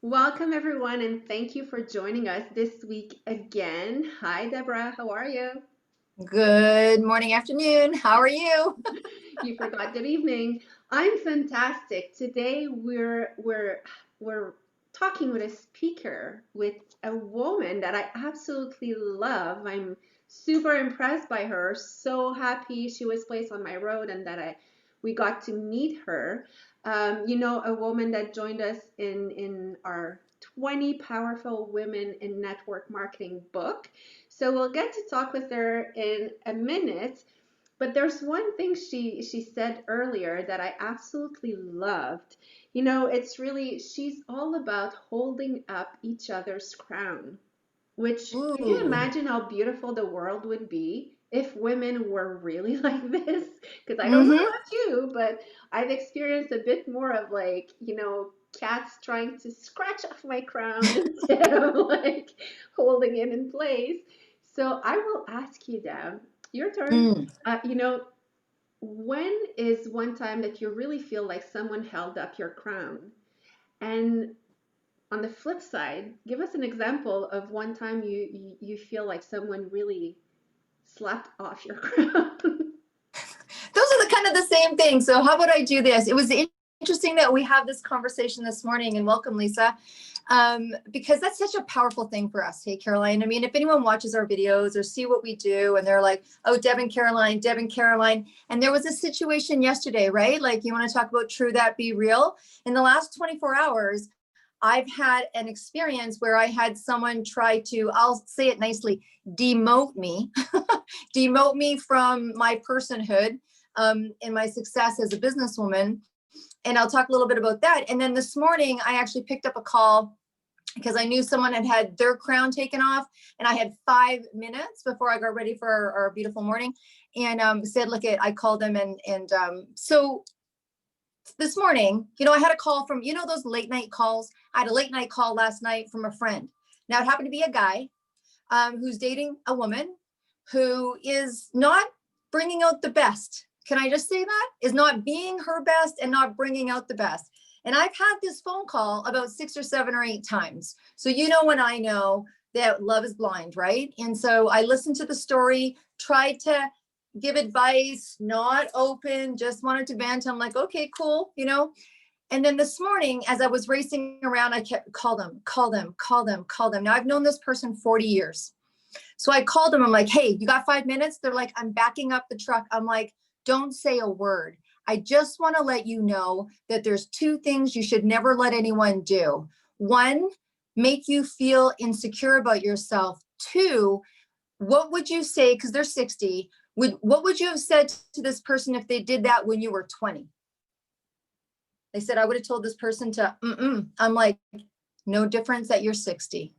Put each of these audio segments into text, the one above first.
Welcome, everyone, and thank you for joining us this week again. Hi, Deborah. How are you? Good morning, afternoon. How are you? You forgot good evening. I'm fantastic. Today we're talking with a speaker, with a woman that I absolutely love. I'm super impressed by her. So happy she was placed on my road and that we got to meet her. A woman that joined us in our 20 Powerful Women in Network Marketing book. So we'll get to talk with her in a minute. But there's one thing she said earlier that I absolutely loved. She's all about holding up each other's crown, which can you Ooh. imagine how beautiful the world would be if women were really like this? Because I don't know Mm-hmm. about you, but I've experienced a bit more of cats trying to scratch off my crown instead of like holding it in place. So I will ask you, Deb, your turn. Mm. When is one time that you really feel like someone held up your crown? And on the flip side, give us an example of one time you feel like someone really slapped off your crown. Those are the kind of the same thing. So how about I do this? It was interesting that we have this conversation this morning, and welcome, Lisa, because that's such a powerful thing for us. Hey, Caroline. I mean, if anyone watches our videos or see what we do and they're like, oh, Deb and Caroline, Deb and Caroline. And there was a situation yesterday, right? Like, you want to talk about true that, be real. In the last 24 hours, I've had an experience where I had someone try to, I'll say it nicely, demote me, demote me from my personhood in my success as a businesswoman. And I'll talk a little bit about that. And then this morning, I actually picked up a call because I knew someone had had their crown taken off, and I had 5 minutes before I got ready for our beautiful morning, and said, look, I called them. So this morning, I had a call from, those late night calls. I had a late night call last night from a friend. Now it happened to be a guy who's dating a woman who is not bringing out the best. Can I just say that? Is not being her best and not bringing out the best. And I've had this phone call about 6 or 7 or 8 times. So when I know that love is blind, right? And so I listened to the story, tried to give advice, not open, just wanted to vent. I'm like, okay, cool, And then this morning, as I was racing around, I kept call them. Now I've known this person 40 years. So I called them. I'm like, hey, you got 5 minutes? They're like, I'm backing up the truck. I'm like, don't say a word. I just want to let you know that there's 2 things you should never let anyone do. 1, make you feel insecure about yourself. 2, what would you say, because they're 60, what would you have said to this person if they did that when you were 20? They said, I would have told this person to, I'm like, no difference that you're 60.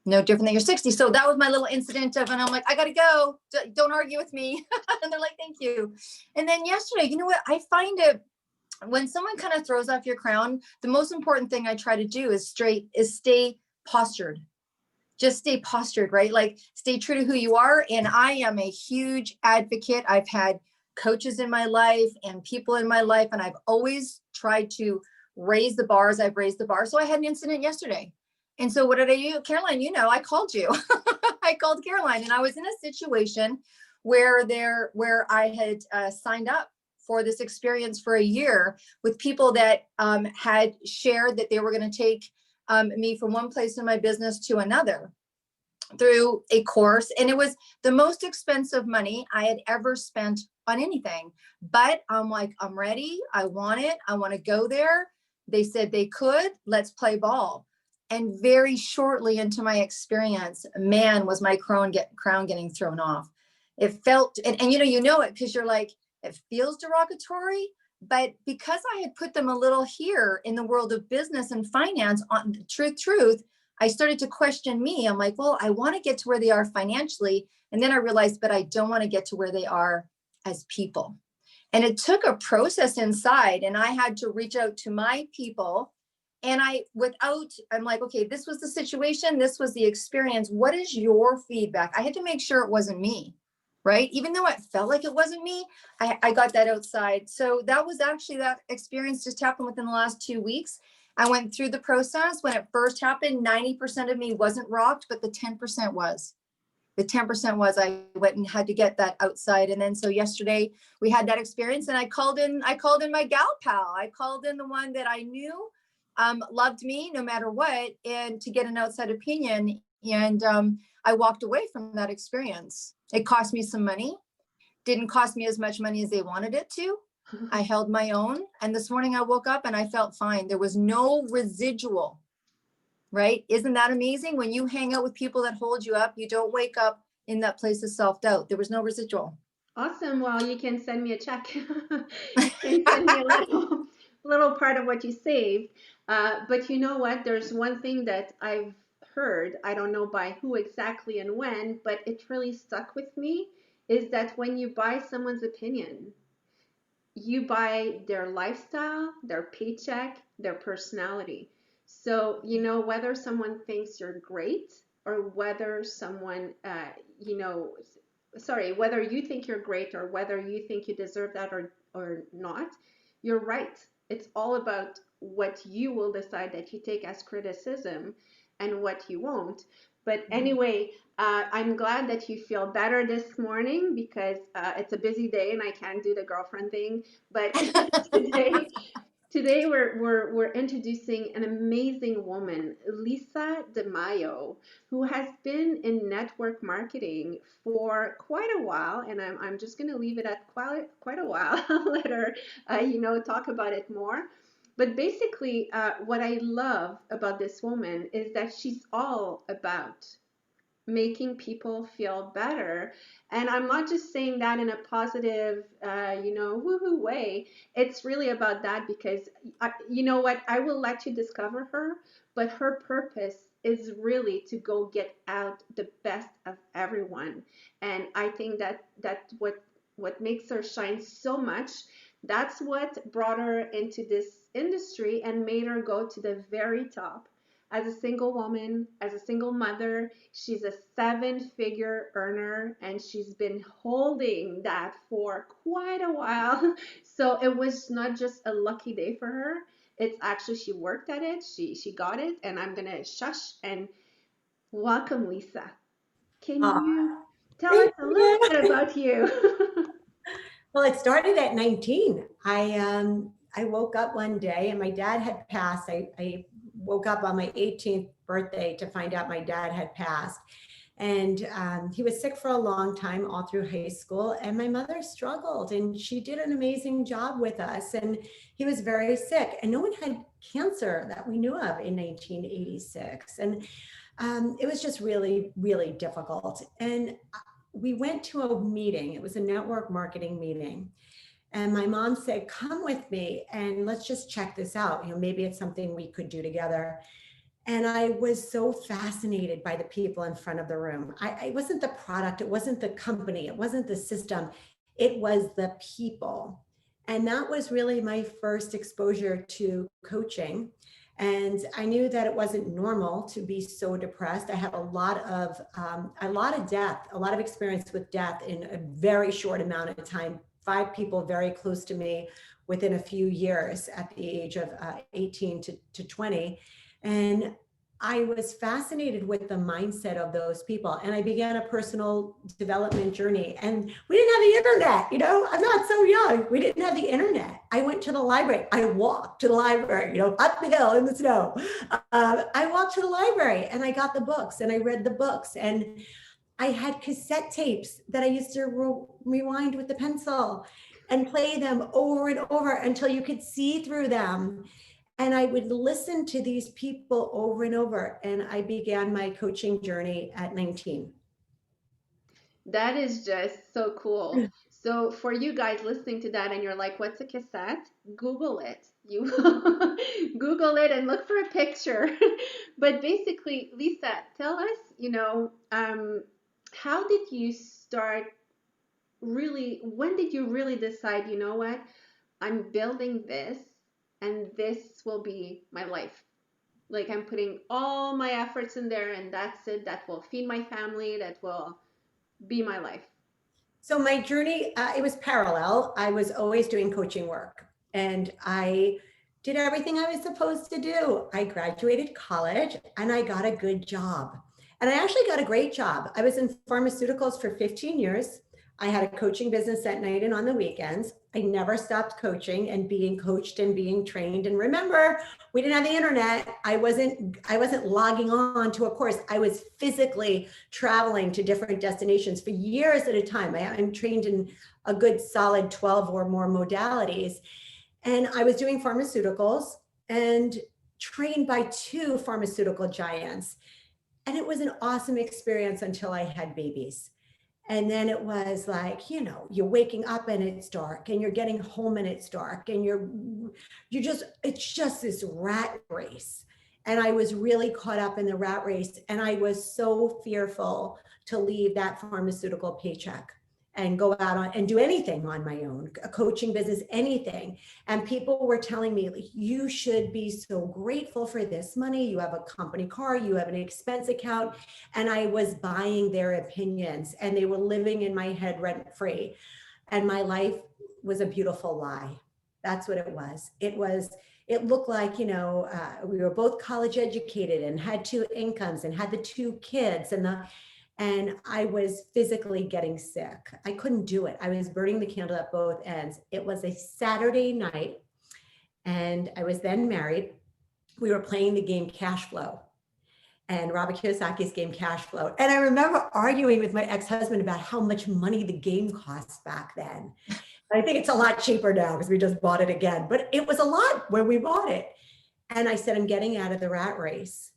No different than you're 60. So that was my little incident of, and I'm like, I got to go. Don't argue with me. And they're like, thank you. And then yesterday, you know what? I find it when someone kind of throws off your crown, the most important thing I try to do is stay postured. Just stay postured, right? Like stay true to who you are. And I am a huge advocate. I've had coaches in my life and people in my life, and I've always tried to raise the bars. I've raised the bar. So I had an incident yesterday. And so what did I do? Caroline, I called you. I called Caroline, and I was in a situation where I had signed up for this experience for a year with people that had shared that they were going to take me from one place in my business to another through a course. And it was the most expensive money I had ever spent on anything. But I'm like, I'm ready. I want it. I want to go there. They said they could. Let's play ball. And very shortly into my experience, man, was my crown getting thrown off. It felt, and it because you're like, it feels derogatory. But because I had put them a little here in the world of business and finance, on truth, I started to question me. I'm like, well, I want to get to where they are financially. And then I realized, but I don't want to get to where they are as people. And it took a process inside, and I had to reach out to my people. And I'm like, okay, this was the situation. This was the experience. What is your feedback? I had to make sure it wasn't me, right? Even though it felt like it wasn't me, I got that outside. So that was actually, that experience just happened within the last 2 weeks. I went through the process. When it first happened, 90% of me wasn't rocked, but the 10% was. The 10% was I went and had to get that outside. And then so yesterday we had that experience, and I called in my gal pal. I called in the one that I knew loved me no matter what, and to get an outside opinion. And I walked away from that experience. It cost me some money. Didn't cost me as much money as they wanted it to. I held my own. And this morning I woke up and I felt fine. There was no residual. Right? Isn't that amazing? When you hang out with people that hold you up, you don't wake up in that place of self-doubt. There was no residual. Awesome. Well, you can send me a check. You can send me a little part of what you saved. But you know what? There's one thing that I've heard, I don't know by who exactly and when, but it really stuck with me, is that when you buy someone's opinion, you buy their lifestyle, their paycheck, their personality. So, whether someone thinks you're great or whether someone, whether you think you're great or whether you think you deserve that or not, you're right. It's all about what you will decide that you take as criticism and what you won't. But anyway, I'm glad that you feel better this morning because it's a busy day and I can't do the girlfriend thing. But today, today we're introducing an amazing woman, Lisa DeMayo, who has been in network marketing for quite a while, and I'm just going to leave it at quite a while. Let her, talk about it more. But basically, what I love about this woman is that she's all about making people feel better. And I'm not just saying that in a positive, woohoo way. It's really about that because, you know what, I will let you discover her, but her purpose is really to go get out the best of everyone. And I think that what makes her shine so much, that's what brought her into this industry and made her go to the very top. As a single woman, as a single mother, she's a seven-figure earner and she's been holding that for quite a while. So it was not just a lucky day for her. It's actually she worked at it, she got it, and I'm gonna shush and welcome Lisa. Can Aw, you tell us thank a little you. bit about you? Well, it started at 19. I woke up one day and my dad had passed. I woke up on my 18th birthday to find out my dad had passed. And he was sick for a long time, all through high school. And my mother struggled and she did an amazing job with us. And he was very sick and no one had cancer that we knew of in 1986. And it was just really, really difficult. And we went to a meeting. It was a network marketing meeting. And my mom said, come with me and let's just check this out. Maybe it's something we could do together. And I was so fascinated by the people in front of the room. It wasn't the product, it wasn't the company, it wasn't the system, it was the people. And that was really my first exposure to coaching. And I knew that it wasn't normal to be so depressed. I had a lot of death, a lot of experience with death in a very short amount of time. 5 people very close to me within a few years at the age of 18 to 20. And I was fascinated with the mindset of those people. And I began a personal development journey. And we didn't have the internet, I'm not so young. We didn't have the internet. I went to the library. I walked to the library, up the hill in the snow. I walked to the library and I got the books and I read the books. And I had cassette tapes that I used to rewind with the pencil and play them over and over until you could see through them. And I would listen to these people over and over. And I began my coaching journey at 19. That is just so cool. So for you guys listening to that and you're like, what's a cassette? Google it. You Google it and look for a picture. But basically, Lisa, tell us, how did you start when did you really decide, you know what, I'm building this and this will be my life? Like I'm putting all my efforts in there and that's it. That will feed my family. That will be my life. So my journey, it was parallel. I was always doing coaching work and I did everything I was supposed to do. I graduated college and I got a good job. And I actually got a great job. I was in pharmaceuticals for 15 years. I had a coaching business at night and on the weekends. I never stopped coaching and being coached and being trained. And remember, we didn't have the internet. I wasn't logging on to a course. I was physically traveling to different destinations for years at a time. I'm trained in a good solid 12 or more modalities. And I was doing pharmaceuticals and trained by 2 pharmaceutical giants. And it was an awesome experience until I had babies. And then it was like, you know, you're waking up and it's dark and you're getting home and it's dark and it's just this rat race. And I was really caught up in the rat race. And I was so fearful to leave that pharmaceutical paycheck and go out on and do anything on my own, a coaching business, anything. And people were telling me, like, you should be so grateful for this money. You have a company car, you have an expense account. And I was buying their opinions and they were living in my head rent free. And my life was a beautiful lie. That's what it was. It looked like, you know, we were both college educated and had 2 incomes and had the 2 kids and I was physically getting sick. I couldn't do it. I was burning the candle at both ends. It was a Saturday night and I was then married. We were playing the game Cash Flow and Robert Kiyosaki's game Cash Flow. And I remember arguing with my ex-husband about how much money the game cost back then. I think it's a lot cheaper now because we just bought it again, but it was a lot when we bought it. And I said, I'm getting out of the rat race.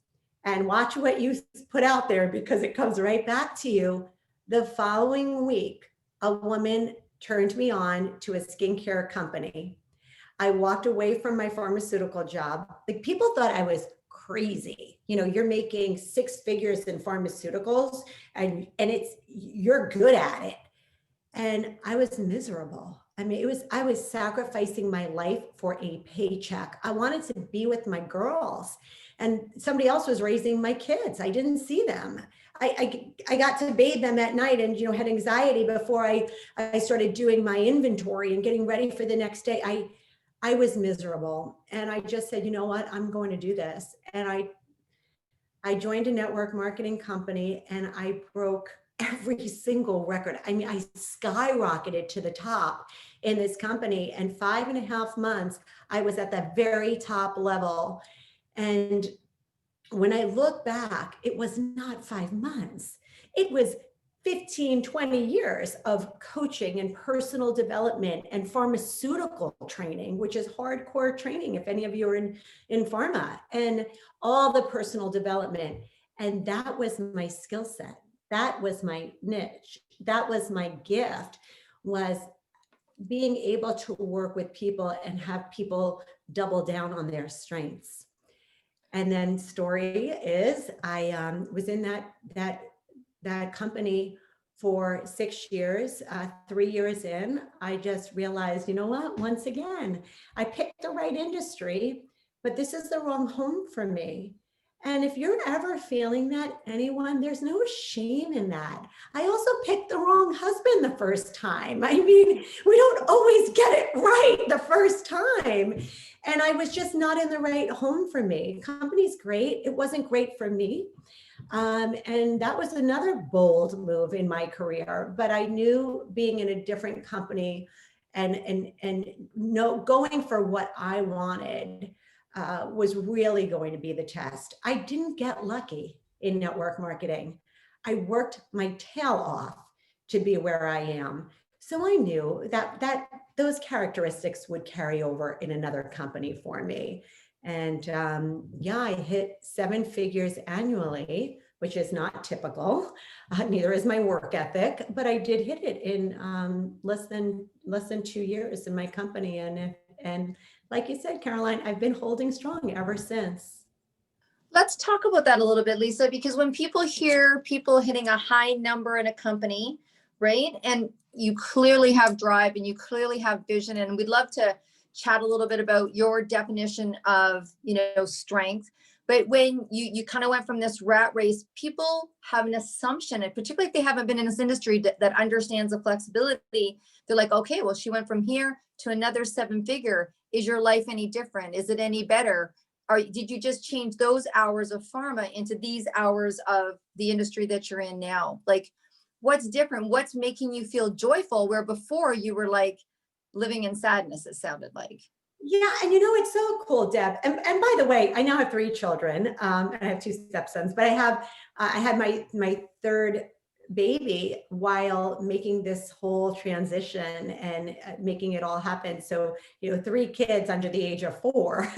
And watch what you put out there because it comes right back to you. The following week, a woman turned me on to a skincare company. I walked away from my pharmaceutical job. Like, people thought I was crazy. You know, you're making 6 figures in pharmaceuticals and you're good at it. And I was miserable. I mean, I was sacrificing my life for a paycheck. I wanted to be with my girls. And somebody else was raising my kids. I didn't see them. I got to bathe them at night and, you know, had anxiety before I started doing my inventory and getting ready for the next day. I was miserable. And I just said, you know what, I'm going to do this. And I joined a network marketing company and I broke every single record. I mean, I skyrocketed to the top in this company. And 5.5 months, I was at the very top level. And when I look back, it was not 5 months. It was 15, 20 years of coaching and personal development and pharmaceutical training, which is hardcore training, if any of you are in pharma, and all the personal development. And that was my skill set. That was my niche. That was my gift, was being able to work with people and have people double down on their strengths. And then story is I was in that company for 6 years. 3 years in, I just realized, you know what, once again, I picked the right industry, but this is the wrong home for me. And if you're ever feeling that, anyone, there's no shame in that. I also picked the wrong husband the first time. I mean, we don't always get it right the first time. And I was just not in the right home for me. Company's great. It wasn't great for me. And that was another bold move in my career. But I knew being in a different company and going for what I wanted was really going to be the test. I didn't get lucky in network marketing. I worked my tail off to be where I am. So I knew that those characteristics would carry over in another company for me. And yeah, I hit 7 figures annually, which is not typical. Neither is my work ethic, but I did hit it in less than 2 years in my company. And like you said, Caroline, I've been holding strong ever since. Let's talk about that a little bit, Lisa, because when people hear people hitting a high number in a company, right? And you clearly have drive and you clearly have vision, and we'd love to chat a little bit about your definition of, strength. But when you kind of went from this rat race, people have an assumption, and particularly if they haven't been in this industry that understands the flexibility, they're like, okay, well, she went from here to another 7 figure. Is your life any different? Is it any better? Or did you just change those hours of pharma into these hours of the industry that you're in now? Like, what's different? What's making you feel joyful where before you were like living in sadness, it sounded like? Yeah, and you know, it's so cool, Deb. And by the way, I now have 3 children, and I have 2 stepsons, but I had my third baby while making this whole transition and making it all happen. So, you know, 3 kids under the age of 4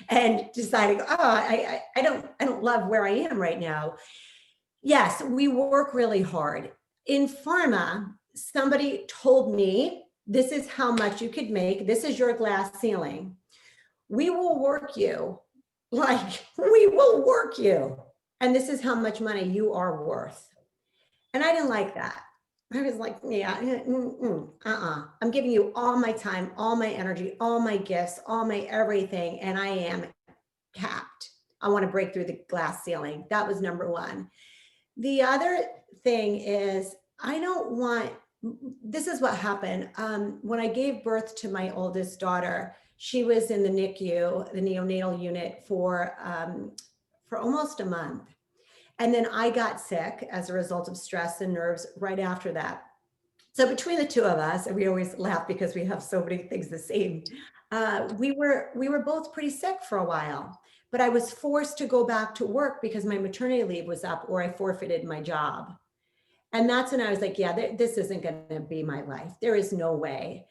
and deciding, oh, I don't love where I am right now. Yes, we work really hard. In pharma, somebody told me, this is how much you could make. This is your glass ceiling. We will work you, like we will work you. And this is how much money you are worth. And I didn't like that. I was like, yeah, I'm giving you all my time, all my energy, all my gifts, all my everything. And I am capped. I want to break through the glass ceiling. That was number one. The other thing is, I don't want, this is what happened. When I gave birth to my oldest daughter, she was in the NICU, the neonatal unit, for almost a month. And then I got sick as a result of stress and nerves right after that. So between the two of us, and we always laugh because we have so many things the same, we were both pretty sick for a while. But I was forced to go back to work because my maternity leave was up, or I forfeited my job. And that's when I was like, yeah, this isn't going to be my life. There is no way.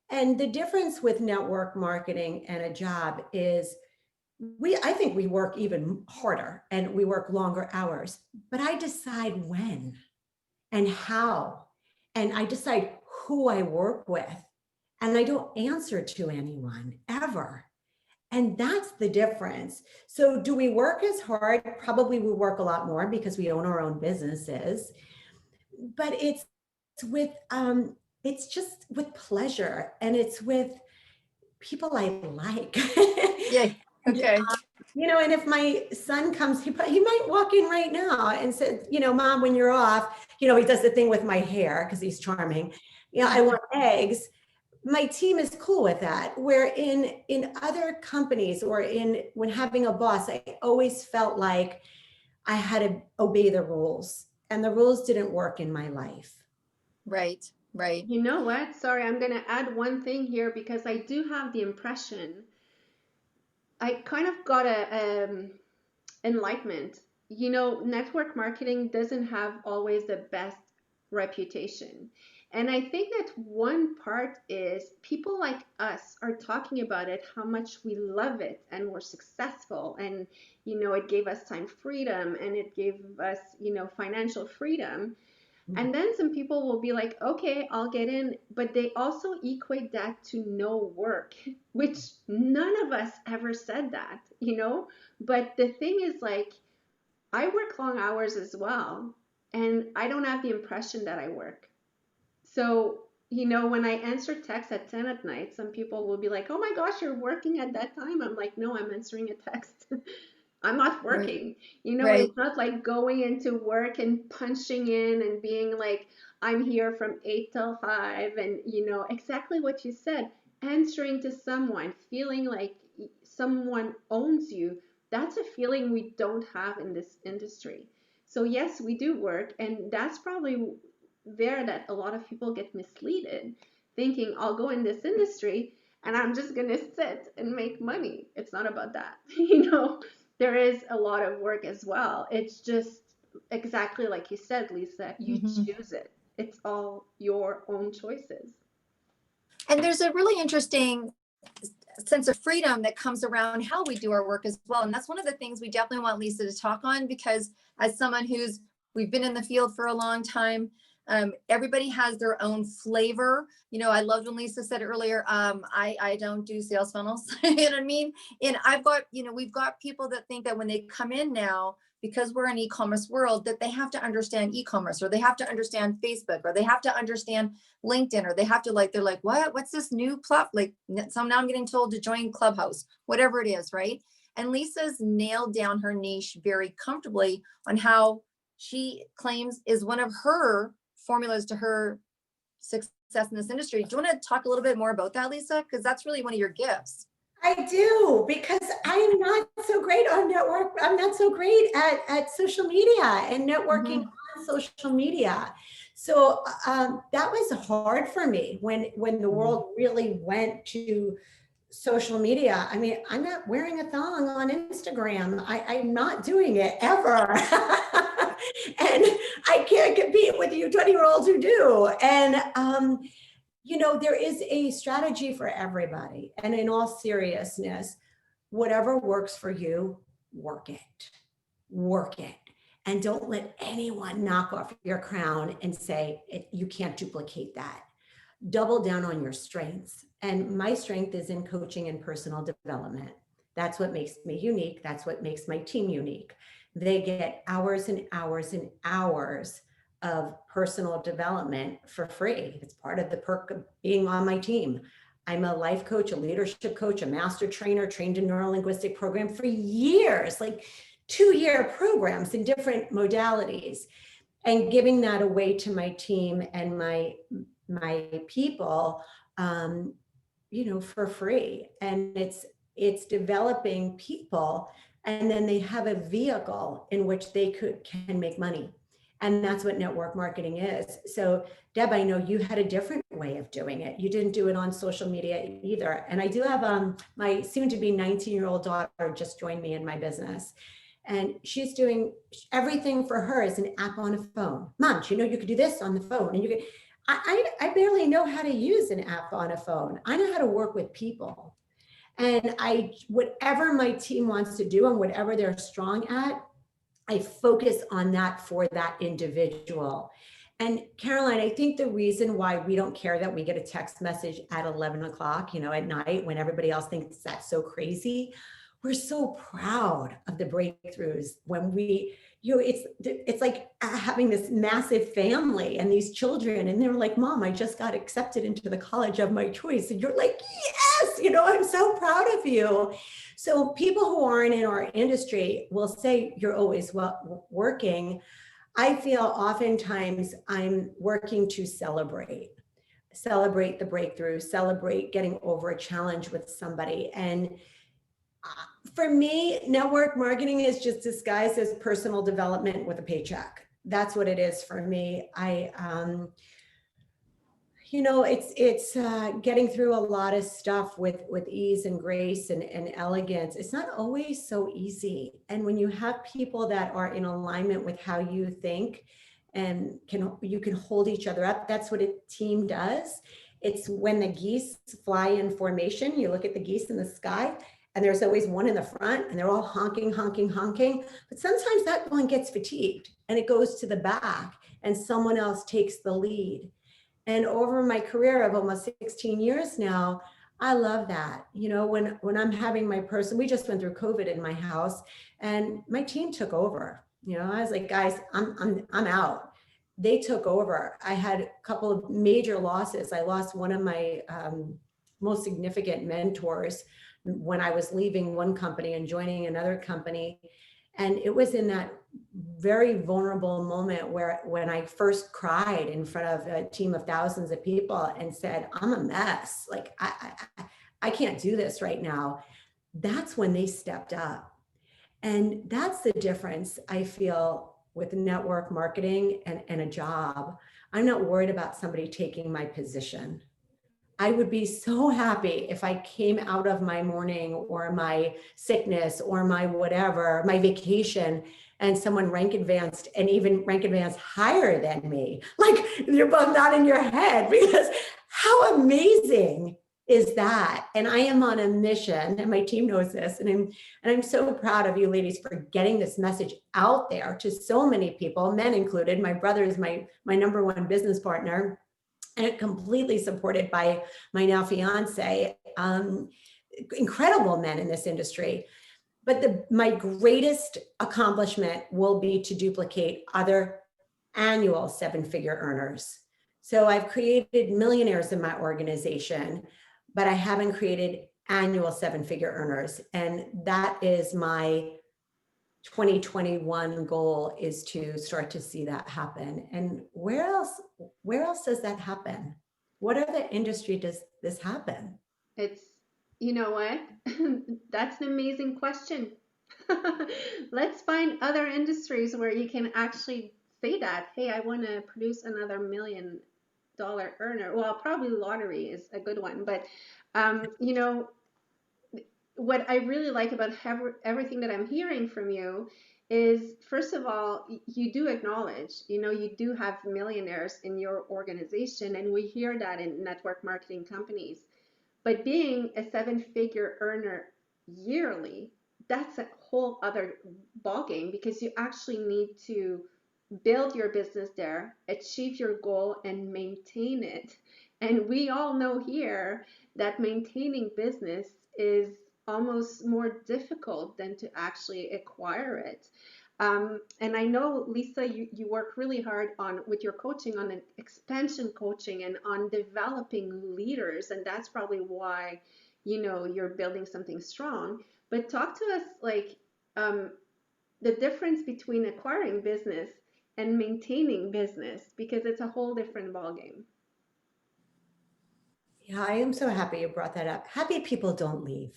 And the difference with network marketing and a job is I think we work even harder and we work longer hours, but I decide when and how, and I decide who I work with, and I don't answer to anyone ever. And that's the difference. So do we work as hard? Probably we work a lot more because we own our own businesses, but it's just with pleasure, and it's with people I like. Yeah. Okay. You know, and if my son comes, he might walk in right now and say, you know, Mom, when you're off, you know, he does the thing with my hair because he's charming. You know, I want eggs. My team is cool with that. Where in other companies or when having a boss, I always felt like I had to obey the rules, and the rules didn't work in my life. Right. Right. You know what? Sorry, I'm going to add one thing here because I do have the impression I kind of got a enlightenment. You know, network marketing doesn't have always the best reputation. And I think that one part is people like us are talking about it, how much we love it and we're successful. And, you know, it gave us time freedom and it gave us, you know, financial freedom. And then some people will be like, okay, I'll get in. But they also equate that to no work, which none of us ever said that, you know? But the thing is, like, I work long hours as well, and I don't have the impression that I work. So, you know, when I answer texts at 10 at night, some people will be like, oh my gosh, you're working at that time. I'm like, no, I'm answering a text. I'm not working. You know, Right. it's not like going into work and punching in and being like, I'm here from 8 till 5. And, you know, exactly what you said, answering to someone, feeling like someone owns you. That's a feeling we don't have in this industry. So, yes, we do work. And that's probably there that a lot of people get misleaded, thinking I'll go in this industry and I'm just going to sit and make money. It's not about that. You know, there is a lot of work as well. It's just exactly like you said, Lisa, you choose it. It's all your own choices. And there's a really interesting sense of freedom that comes around how we do our work as well. And that's one of the things we definitely want Lisa to talk on, because as someone we've been in the field for a long time, everybody has their own flavor. You know, I loved when Lisa said earlier, I don't do sales funnels. You know what I mean? And we've got people that think that when they come in now, because we're an e-commerce world, that they have to understand e-commerce, or they have to understand Facebook, or they have to understand LinkedIn, or they have to they're like, what's this new platform? So now I'm getting told to join Clubhouse, whatever it is, right? And Lisa's nailed down her niche very comfortably on how she claims is one of her formulas to her success in this industry. Do you want to talk a little bit more about that, Lisa? Because that's really one of your gifts. I do, because I'm not so great on network. I'm not so great at social media and networking on social media. So that was hard for me when the world really went to social media. I mean, I'm not wearing a thong on Instagram. I'm not doing it ever. And I can't compete with you 20-year-olds who do. And you know, there is a strategy for everybody. And in all seriousness, whatever works for you, work it, work it. And don't let anyone knock off your crown and say, you can't duplicate that. Double down on your strengths. And my strength is in coaching and personal development. That's what makes me unique. That's what makes my team unique. They get hours and hours and hours of personal development for free. It's part of the perk of being on my team. I'm a life coach, a leadership coach, a master trainer, trained in Neurolinguistic Programming for years, like 2-year programs in different modalities, and giving that away to my team and my people, you know, for free. And it's developing people, and then they have a vehicle in which they can make money. And that's what network marketing is. So Deb, I know you had a different way of doing it. You didn't do it on social media either. And I do have my soon to be 19-year-old daughter just joined me in my business. And she's doing everything for her is an app on a phone. Mom, you know, you could do this on the phone, and you could, I barely know how to use an app on a phone. I know how to work with people. And whatever my team wants to do and whatever they're strong at, I focus on that for that individual. And Caroline, I think the reason why we don't care that we get a text message at 11 o'clock, you know, at night when everybody else thinks that's so crazy, we're so proud of the breakthroughs when we, you know, it's like having this massive family and these children, and they're like, Mom, I just got accepted into the college of my choice. And you're like, yes, you know, I'm so proud of you. So people who aren't in our industry will say you're always working. I feel oftentimes I'm working to celebrate the breakthrough, celebrate getting over a challenge with somebody. And for me, network marketing is just disguised as personal development with a paycheck. That's what it is for me. You know, it's getting through a lot of stuff with ease and grace and elegance. It's not always so easy. And when you have people that are in alignment with how you think and you can hold each other up, that's what a team does. It's when the geese fly in formation, you look at the geese in the sky, and there's always one in the front, and they're all honking, honking, honking. But sometimes that one gets fatigued and it goes to the back, and someone else takes the lead. And over my career of almost 16 years now, I love that. You know, when I'm having my person, we just went through COVID in my house, and my team took over. You know, I was like, guys, I'm out. They took over. I had a couple of major losses. I lost one of my most significant mentors when I was leaving one company and joining another company. And it was in that very vulnerable moment when I first cried in front of a team of thousands of people and said, I'm a mess. Like, I can't do this right now. That's when they stepped up. And that's the difference I feel with network marketing and a job. I'm not worried about somebody taking my position. I would be so happy if I came out of my mourning or my sickness or my whatever, my vacation, and someone rank advanced and even rank advanced higher than me. Like, you're both nodding your head, because how amazing is that? And I am on a mission, and my team knows this, and I'm so proud of you ladies for getting this message out there to so many people, men included. My brother is my number one business partner, and completely supported by my now fiance, incredible men in this industry. But my greatest accomplishment will be to duplicate other annual 7-figure earners. So I've created millionaires in my organization, but I haven't created annual 7-figure earners. And that is my 2021 goal, is to start to see that happen. And where else does that happen? What other industry does this happen? It's You know what? That's an amazing question. Let's find other industries where you can actually say that, hey, I want to produce another $1 million earner. Well, probably lottery is a good one, but you know, what I really like about everything that I'm hearing from you is, first of all, you do acknowledge, you do have millionaires in your organization, and we hear that in network marketing companies. But being a seven-figure earner yearly, that's a whole other ballgame, because you actually need to build your business there, achieve your goal, and maintain it. And we all know here that maintaining business is almost more difficult than to actually acquire it. And I know, Lisa, you work really hard with your coaching on an expansion coaching and on developing leaders, and that's probably why you're building something strong. But talk to us, like, the difference between acquiring business and maintaining business, because it's a whole different ballgame. Yeah, I am so happy you brought that up. Happy people don't leave,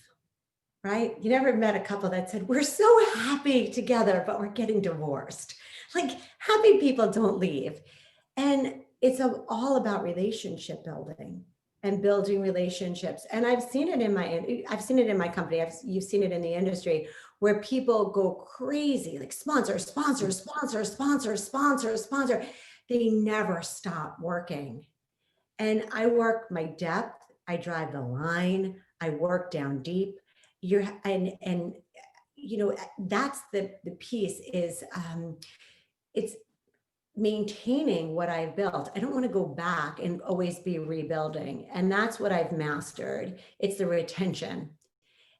right? You never met a couple that said, we're so happy together, but we're getting divorced. Like, happy people don't leave. And it's all about relationship building and building relationships. And I've seen it in my company. You've seen it in the industry, where people go crazy, like sponsor, sponsor, sponsor, sponsor, sponsor, sponsor. They never stop working. And I work my depth. I drive the line. I work down deep. And that's the piece is, it's maintaining what I've built. I don't want to go back and always be rebuilding. And that's what I've mastered. It's the retention.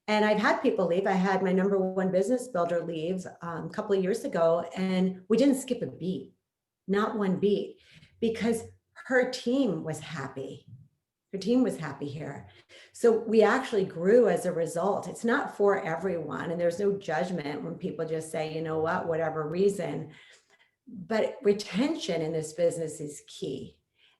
And I've had people leave. I had my number one business builder leave a couple of years ago, and we didn't skip a beat, not one beat, because her team was happy. Her team was happy here. So we actually grew as a result. It's not for everyone, and there's no judgment when people just say, you know what, whatever reason. But retention in this business is key.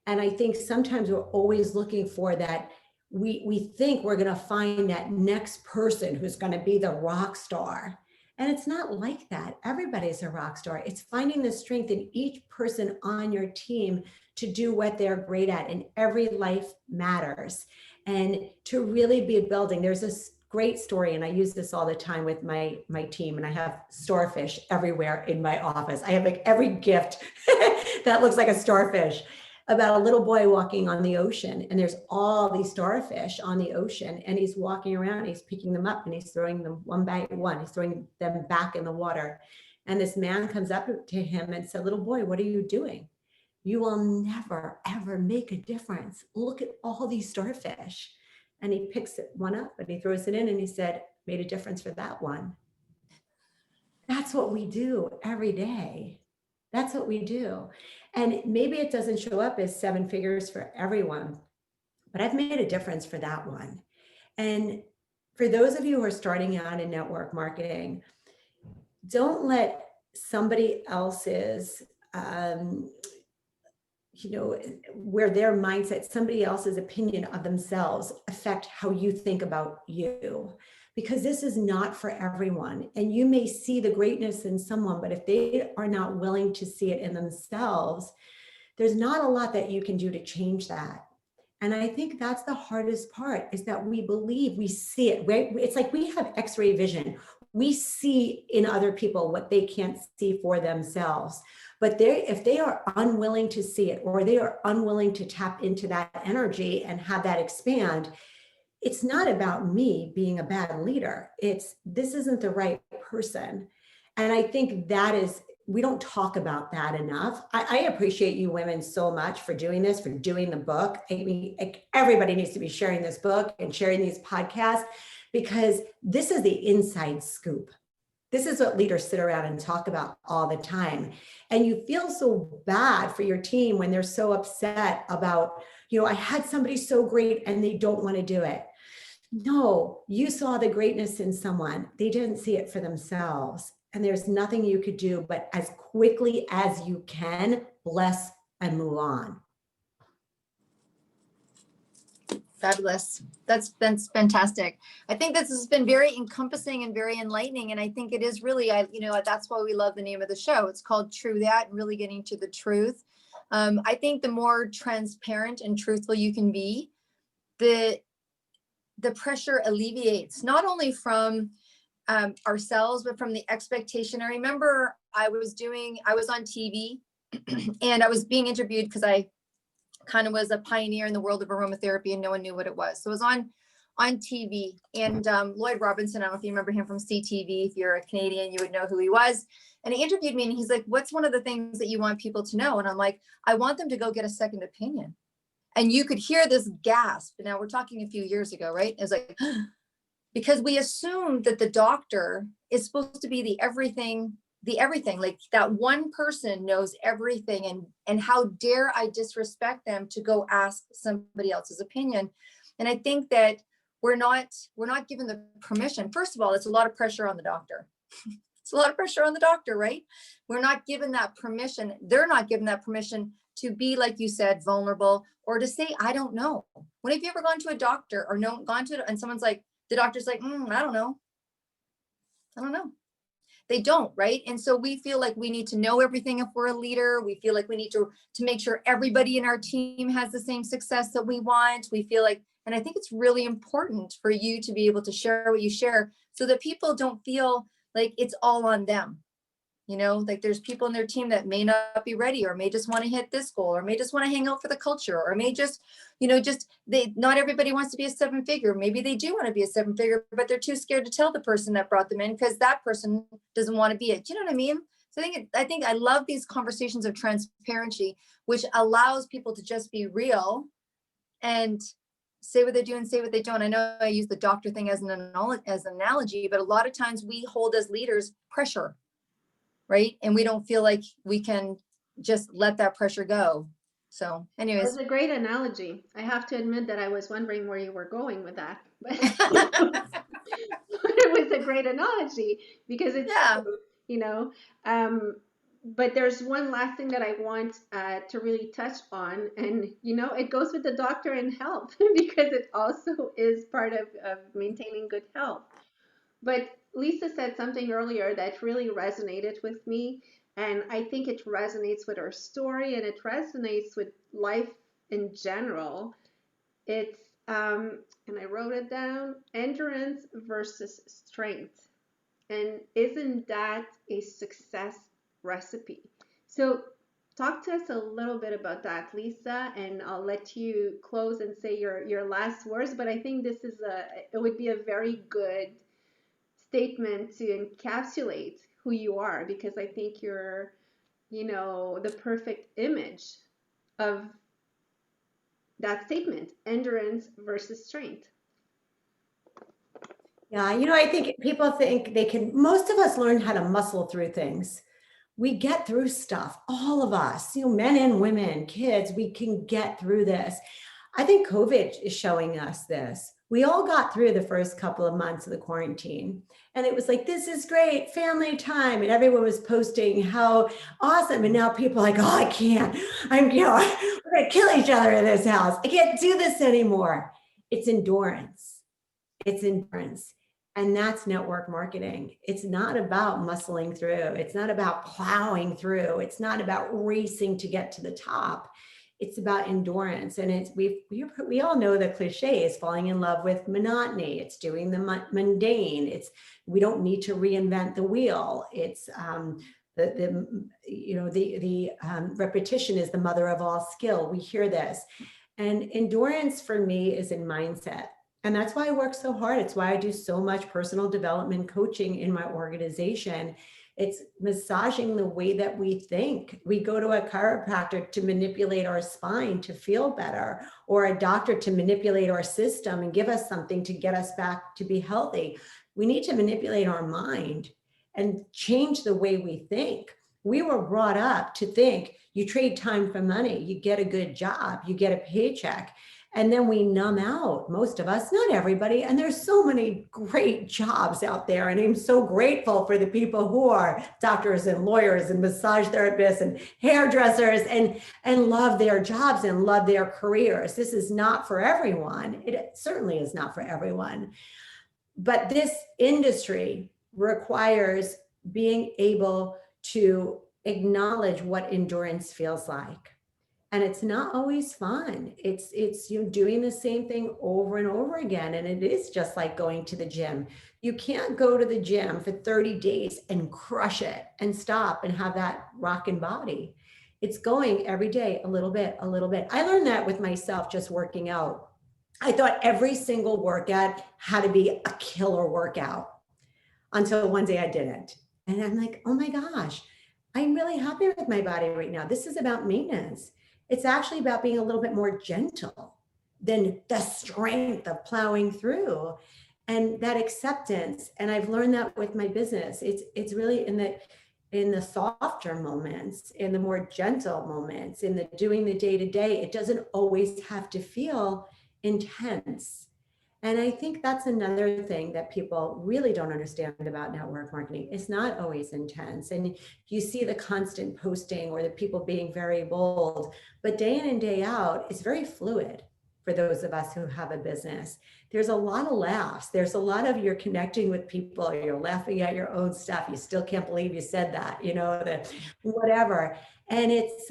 And I think sometimes we're always looking for that. We think we're going to find that next person who's going to be the rock star. And it's not like that. Everybody's a rock star. It's finding the strength in each person on your team to do what they're great at. And every life matters. And to really be building, there's this great story, and I use this all the time with my team, and I have starfish everywhere in my office. I have like every gift that looks like a starfish, about a little boy walking on the ocean, and there's all these starfish on the ocean, and he's walking around, he's picking them up, and he's throwing them one by one, he's throwing them back in the water. And this man comes up to him and said, little boy, what are you doing? You will never, ever make a difference. Look at all these starfish. And he picks one up and he throws it in, and he said, made a difference for that one. That's what we do every day. That's what we do. And maybe it doesn't show up as seven figures for everyone, but I've made a difference for that one. And for those of you who are starting out in network marketing, don't let somebody else's, where their mindset, somebody else's opinion of themselves affect how you think about you, because this is not for everyone. And you may see the greatness in someone, but if they are not willing to see it in themselves, there's not a lot that you can do to change that. And I think that's the hardest part, is that we believe we see it. It's like we have X-ray vision. We see in other people what they can't see for themselves. But if they are unwilling to see it, or they are unwilling to tap into that energy and have that expand, it's not about me being a bad leader. This isn't the right person. And I think we don't talk about that enough. I appreciate you women so much for doing this, for doing the book. I mean, everybody needs to be sharing this book and sharing these podcasts, because this is the inside scoop. This is what leaders sit around and talk about all the time. And you feel so bad for your team when they're so upset about, I had somebody so great and they don't want to do it. No, you saw the greatness in someone. They didn't see it for themselves. And there's nothing you could do but as quickly as you can, bless and move on. Fabulous. That's fantastic. I think this has been very encompassing and very enlightening. And I think it is really, that's why we love the name of the show. It's called True That, and really getting to the truth. I think the more transparent and truthful you can be, the pressure alleviates, not only from ourselves, but from the expectation. I remember I was on TV and I was being interviewed because I kind of was a pioneer in the world of aromatherapy and no one knew what it was. So it was on TV, and Lloyd Robinson, I don't know if you remember him from CTV. If you're a Canadian, you would know who he was. And he interviewed me and he's like, what's one of the things that you want people to know? And I'm like, I want them to go get a second opinion. And you could hear this gasp. Now we're talking a few years ago, right? It was like, because we assume that the doctor is supposed to be the everything, like that one person knows everything, and how dare I disrespect them to go ask somebody else's opinion. And I think that we're not given the permission. First of all, it's a lot of pressure on the doctor. It's a lot of pressure on the doctor, right? We're not given that permission. They're not given that permission to be, like you said, vulnerable, or to say, I don't know. When have you ever gone to a doctor or gone to it and someone's like, the doctor's like, I don't know. They don't, right? And so we feel like we need to know everything if we're a leader. We feel like we need to make sure everybody in our team has the same success that we want. We feel like, and I think it's really important for you to be able to share what you share so that people don't feel like it's all on them. Like there's people in their team that may not be ready, or may just want to hit this goal, or may just want to hang out for the culture, or may just, not everybody wants to be a 7-figure. Maybe they do want to be a 7-figure, but they're too scared to tell the person that brought them in because that person doesn't want to be it. Do you know what I mean? So I think I love these conversations of transparency, which allows people to just be real and say what they do and say what they don't. I know I use the doctor thing as an analogy, but a lot of times we hold as leaders pressure, right? And we don't feel like we can just let that pressure go. So anyways. That's a great analogy. I have to admit that I was wondering where you were going with that. But it was a great analogy because it's true, but there's one last thing that I want to really touch on, and it goes with the doctor and health because it also is part of maintaining good health. But Lisa said something earlier that really resonated with me, and I think it resonates with her story, and it resonates with life in general. It's and I wrote it down: endurance versus strength. And isn't that a success recipe? So talk to us a little bit about that, Lisa, and I'll let you close and say your last words. But I think it would be a very good statement to encapsulate who you are, because I think you're, the perfect image of that statement: endurance versus strength. Yeah, I think people think most of us learn how to muscle through things. We get through stuff, all of us, men and women, kids, we can get through this. I think COVID is showing us this. We all got through the first couple of months of the quarantine, and it was like, this is great, family time, and everyone was posting how awesome. And now people are like, oh, I can't, we're gonna kill each other in this house. I can't do this anymore. It's endurance. It's endurance. And that's network marketing. It's not about muscling through. It's not about plowing through. It's not about racing to get to the top. It's about endurance. And we all know the cliche is falling in love with monotony. It's doing the mundane. We don't need to reinvent the wheel. It's repetition is the mother of all skill. We hear this. And endurance for me is in mindset. And that's why I work so hard. It's why I do so much personal development coaching in my organization. It's massaging the way that we think. We go to a chiropractor to manipulate our spine to feel better, or a doctor to manipulate our system and give us something to get us back to be healthy. We need to manipulate our mind and change the way we think. We were brought up to think you trade time for money, you get a good job, you get a paycheck. And then we numb out, most of us, not everybody. And there's so many great jobs out there. And I'm so grateful for the people who are doctors and lawyers and massage therapists and hairdressers and love their jobs and love their careers. This is not for everyone. It certainly is not for everyone. But this industry requires being able to acknowledge what endurance feels like. And it's not always fun. It's you doing the same thing over and over again. And it is just like going to the gym. You can't go to the gym for 30 days and crush it and stop and have that rockin' body. It's going every day, a little bit, a little bit. I learned that with myself just working out. I thought every single workout had to be a killer workout until one day I didn't. And I'm like, oh my gosh, I'm really happy with my body right now. This is about maintenance. It's actually about being a little bit more gentle than the strength of plowing through and that acceptance. And I've learned that with my business. It's really in the softer moments, in the more gentle moments, in the doing the day-to-day. It doesn't always have to feel intense. And I think that's another thing that people really don't understand about network marketing. It's not always intense. And you see the constant posting or the people being very bold, but day in and day out, it's very fluid for those of us who have a business. There's a lot of laughs. There's a lot of you're connecting with people. You're laughing at your own stuff. You still can't believe you said that, whatever. And it's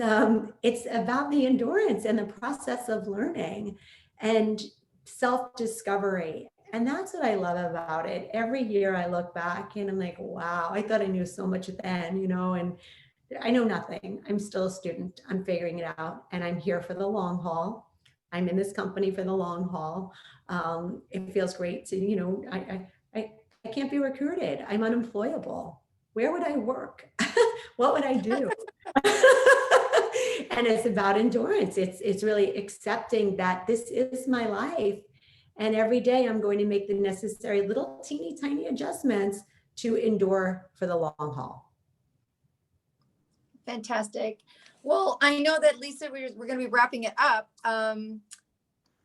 about the endurance and the process of learning and self-discovery. And that's what I love about it. Every year I look back and I'm like, wow, I thought I knew so much then, and I know nothing. I'm still a student. I'm figuring it out. And I'm here for the long haul. I'm in this company for the long haul. It feels great to, I can't be recruited. I'm unemployable. Where would I work? What would I do? And it's about endurance. It's really accepting that this is my life. And every day I'm going to make the necessary little teeny tiny adjustments to endure for the long haul. Fantastic. Well, I know that Lisa, we're going to be wrapping it up.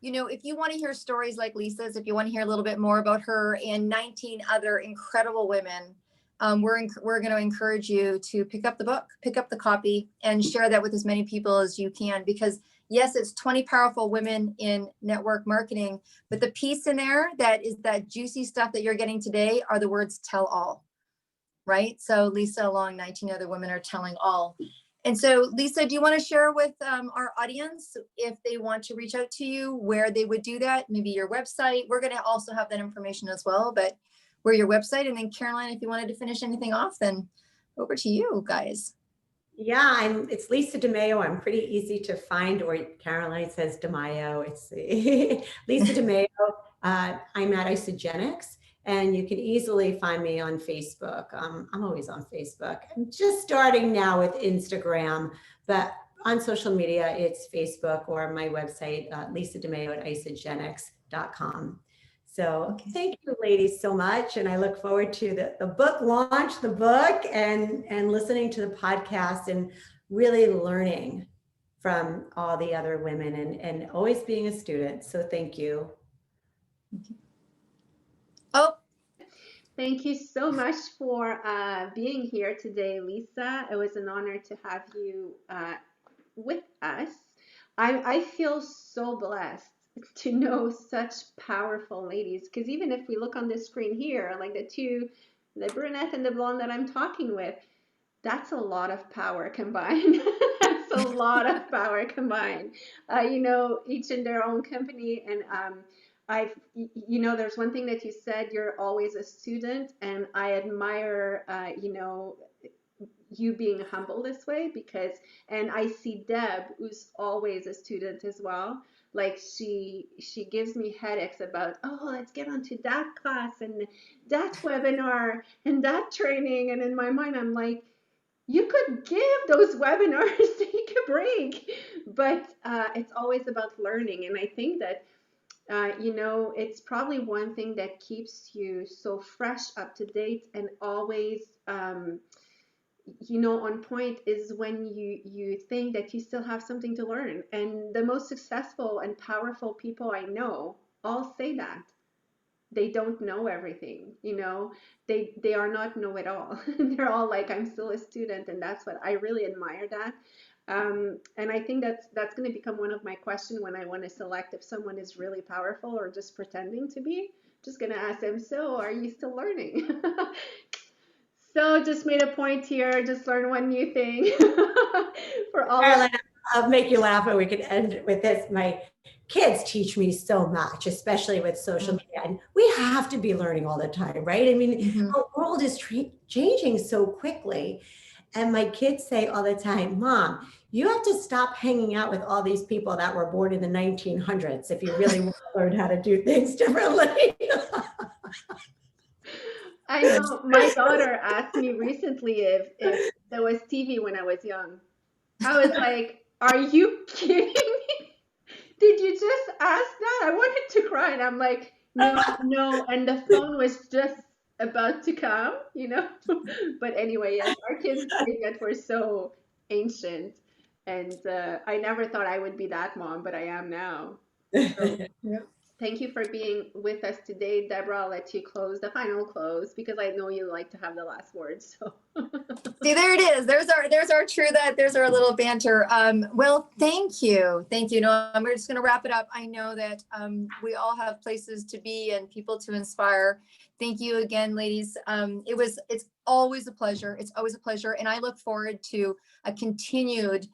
If you want to hear stories like Lisa's, if you want to hear a little bit more about her and 19 other incredible women, we're going to encourage you to pick up the book, pick up the copy, and share that with as many people as you can. Because yes, it's 20 powerful women in network marketing, but the piece in there that is that juicy stuff that you're getting today are the words "tell all," right? So Lisa, along 19 other women, are telling all. And so, Lisa, do you want to share with our audience, if they want to reach out to you, where they would do that? Maybe your website. We're going to also have that information as well, but where your website. And then Caroline, if you wanted to finish anything off, then over to you guys. Yeah, it's Lisa DeMayo. I'm pretty easy to find, or Caroline says DeMayo. It's Lisa DeMayo. I'm at Isogenics. And you can easily find me on Facebook. I'm always on Facebook. I'm just starting now with Instagram, but on social media, it's Facebook or my website, Lisa DeMayo at isogenics.com. So thank you, ladies, so much. And I look forward to the book launch, and listening to the podcast and really learning from all the other women and always being a student. So thank you. Oh, thank you so much for being here today, Lisa. It was an honor to have you with us. I feel so blessed to know such powerful ladies, because even if we look on the screen here, like the brunette and the blonde that I'm talking with, that's a lot of power combined. That's a lot of power combined. Each in their own company. And there's one thing that you said, you're always a student, and I admire, you being humble this way, and I see Deb, who's always a student as well. Like she gives me headaches about, let's get onto that class and that webinar and that training. And in my mind, I'm like, you could give those webinars, take a break. But it's always about learning. And I think that, it's probably one thing that keeps you so fresh, up to date, and always, you know, on point is when you think that you still have something to learn. And the most successful and powerful people I know all say that. They don't know everything, you know. They are not know-it-all. They're all like, I'm still a student, and that's what I really admire that. And I think that's going to become one of my questions when I want to select if someone is really powerful or just pretending to be. Just going to ask them, so are you still learning? So just made a point here, just learn one new thing for all of Caroline, I'll make you laugh, and we can end with this. My kids teach me so much, especially with social media, and we have to be learning all the time, right? I mean, our world is changing so quickly. And my kids say all the time, Mom, you have to stop hanging out with all these people that were born in the 1900s if you really want to learn how to do things differently. I know my daughter asked me recently if there was TV when I was young. I was like, are you kidding me? Did you just ask that? I wanted to cry, and I'm like, no, no. And the phone was just about to come, you know? But anyway, yes, our kids think that we're so ancient. And I never thought I would be that mom, but I am now. So thank you for being with us today. Deborah, I'll let you close the final close because I know you like to have the last word. So See, there it is. There's our true that. There's our little banter. Well, thank you. No, I'm just going to wrap it up. I know that we all have places to be and people to inspire. Thank you again, ladies. It's always a pleasure. It's always a pleasure. And I look forward to a continued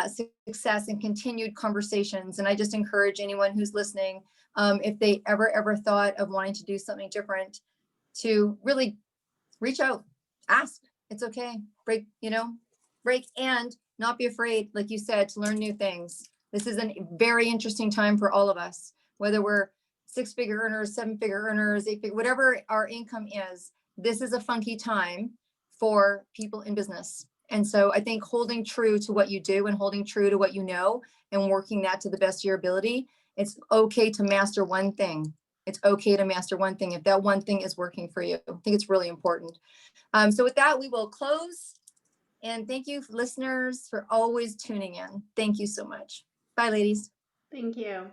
success and continued conversations. And I just encourage anyone who's listening, if they ever thought of wanting to do something different, to really reach out, ask. It's okay. Break and not be afraid, like you said, to learn new things. This is a very interesting time for all of us, whether we're 6-figure earners, 7-figure earners, 8-figure, whatever our income is. This is a funky time for people in business. And so I think holding true to what you do and holding true to what you know and working that to the best of your ability, it's okay to master one thing. It's okay to master one thing if that one thing is working for you. I think it's really important. So with that, we will close. And thank you, listeners, for always tuning in. Thank you so much. Bye, ladies. thank you.